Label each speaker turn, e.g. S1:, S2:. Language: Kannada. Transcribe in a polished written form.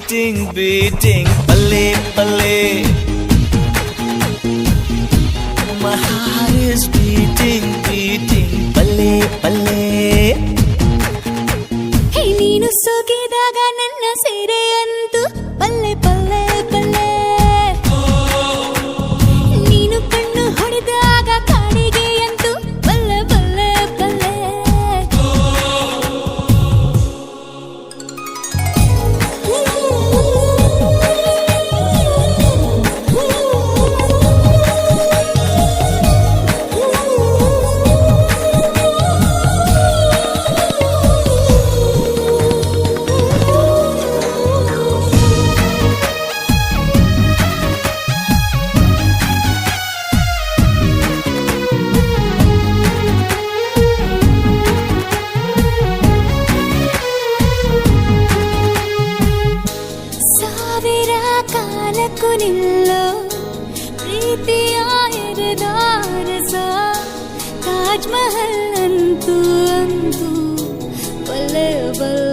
S1: beating, palle, palle. My heart is beating, palle, palle.
S2: ಹೇ ನೀನು ಸೋಕಿದಾಗ ನನ್ನ ಸೀರೆ ಅಂತೂ ಪಲ್ಲೆ ಪಲ್ಲೆ ಪಲ್ಲೆ. ನೀನು ಕಣ್ಣು ಹೊಡೆದಾಗ ಕಾಡಿಗೆ ಅಂತೂ ಪಲ್ಲೆ ಪಲ್ಲೆ ಪಲ್ಲೆ. ಸಾವಿರ ಕಾಲಕ್ಕೂ ನಿಲ್ಲೋ ಪ್ರೀತಿಯ ಎರೆದಾರಸ ತಾಜ್ ಮಹಲ್ ಅಂತೂ ಅಂತೂ ಬಲ್ಲೆ ಬಲ್ಲೆ.